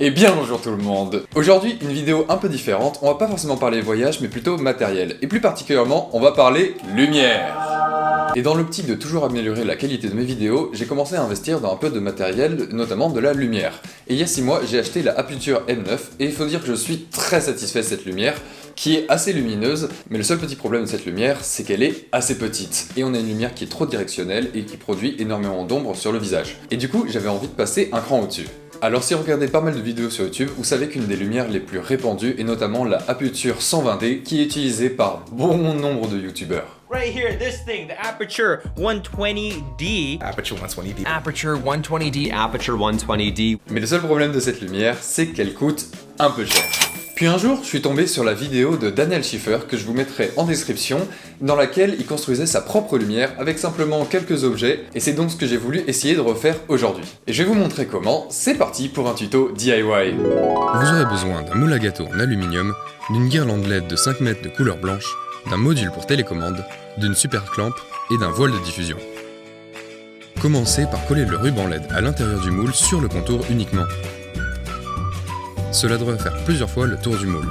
Et bien bonjour tout le monde. Aujourd'hui, une vidéo un peu différente, on va pas forcément parler voyage, mais plutôt matériel. Et plus particulièrement, on va parler lumière. Et dans l'optique de toujours améliorer la qualité de mes vidéos, j'ai commencé à investir dans un peu de matériel, notamment de la lumière. Et il y a 6 mois, j'ai acheté la Aputure M9, et il faut dire que je suis très satisfait de cette lumière, qui est assez lumineuse, mais le seul petit problème de cette lumière, c'est qu'elle est assez petite. Et on a une lumière qui est trop directionnelle et qui produit énormément d'ombre sur le visage. Et du coup, j'avais envie de passer un cran au-dessus. Alors si vous regardez pas mal de vidéos sur YouTube, vous savez qu'une des lumières les plus répandues est notamment la Aputure 120D qui est utilisée par bon nombre de youtubeurs. Right here, this thing, the Aputure 120D. Aputure 120D. Aputure 120D. Aputure 120D. Mais le seul problème de cette lumière, c'est qu'elle coûte un peu cher. Puis un jour, je suis tombé sur la vidéo de Daniel Schiffer, que je vous mettrai en description, dans laquelle il construisait sa propre lumière avec simplement quelques objets, et c'est donc ce que j'ai voulu essayer de refaire aujourd'hui. Et je vais vous montrer comment, c'est parti pour un tuto DIY. Vous aurez besoin d'un moule à gâteau en aluminium, d'une guirlande LED de 5 mètres de couleur blanche, d'un module pour télécommande, d'une super clampe et d'un voile de diffusion. Commencez par coller le ruban LED à l'intérieur du moule sur le contour uniquement. Cela devrait faire plusieurs fois le tour du moule.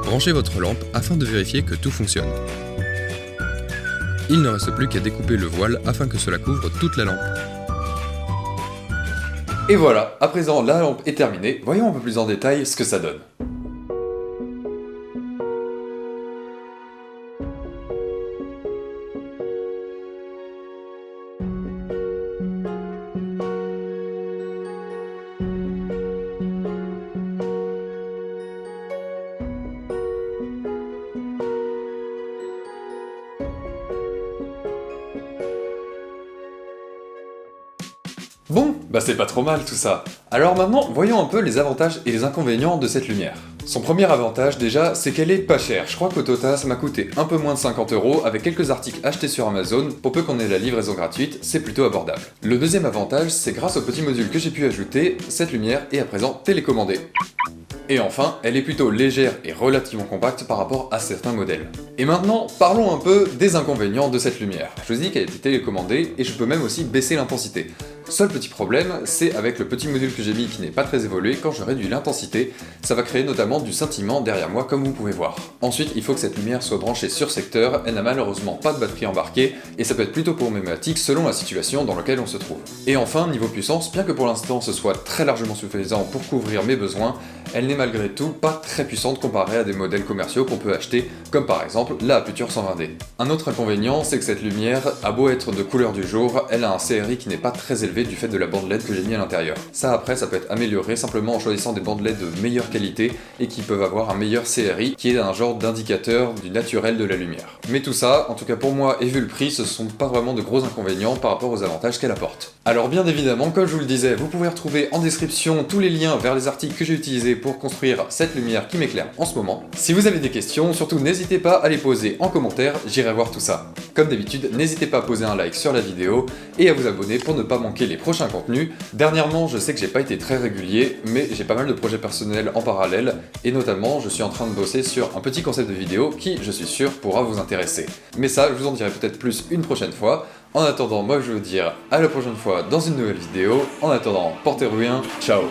Branchez votre lampe afin de vérifier que tout fonctionne. Il ne reste plus qu'à découper le voile afin que cela couvre toute la lampe. Et voilà, à présent la lampe est terminée, voyons un peu plus en détail ce que ça donne. Bon, bah c'est pas trop mal tout ça. Alors maintenant, voyons un peu les avantages et les inconvénients de cette lumière. Son premier avantage déjà, c'est qu'elle est pas chère. Je crois qu'au total, ça m'a coûté un peu moins de 50 € avec quelques articles achetés sur Amazon. Pour peu qu'on ait la livraison gratuite, c'est plutôt abordable. Le deuxième avantage, c'est grâce au petit module que j'ai pu ajouter, cette lumière est à présent télécommandée. Et enfin, elle est plutôt légère et relativement compacte par rapport à certains modèles. Et maintenant, parlons un peu des inconvénients de cette lumière. Je vous dis qu'elle a été télécommandée et je peux même aussi baisser l'intensité. Seul petit problème, c'est avec le petit module que j'ai mis qui n'est pas très évolué, quand je réduis l'intensité, ça va créer notamment du scintillement derrière moi comme vous pouvez voir. Ensuite, il faut que cette lumière soit branchée sur secteur, elle n'a malheureusement pas de batterie embarquée, et ça peut être plutôt problématique selon la situation dans laquelle on se trouve. Et enfin, niveau puissance, bien que pour l'instant ce soit très largement suffisant pour couvrir mes besoins, elle n'est malgré tout pas très puissante comparée à des modèles commerciaux qu'on peut acheter, comme par exemple la Aputure 120D. Un autre inconvénient, c'est que cette lumière a beau être de couleur du jour, elle a un CRI qui n'est pas très élevé du fait de la bande LED que j'ai mis à l'intérieur. Ça après, ça peut être amélioré simplement en choisissant des bandes LED de meilleure qualité et qui peuvent avoir un meilleur CRI qui est un genre d'indicateur du naturel de la lumière. Mais tout ça, en tout cas pour moi et vu le prix, ce sont pas vraiment de gros inconvénients par rapport aux avantages qu'elle apporte. Alors bien évidemment, comme je vous le disais, vous pouvez retrouver en description tous les liens vers les articles que j'ai utilisés pour construire cette lumière qui m'éclaire en ce moment. Si vous avez des questions, surtout n'hésitez pas à les poser en commentaire, j'irai voir tout ça. Comme d'habitude, n'hésitez pas à poser un like sur la vidéo et à vous abonner pour ne pas manquer les prochains contenus. Dernièrement, je sais que j'ai pas été très régulier, mais j'ai pas mal de projets personnels en parallèle, et notamment, je suis en train de bosser sur un petit concept de vidéo qui, je suis sûr, pourra vous intéresser. Mais ça, je vous en dirai peut-être plus une prochaine fois. En attendant, moi je vais vous dire à la prochaine fois dans une nouvelle vidéo. En attendant, portez-vous bien, ciao!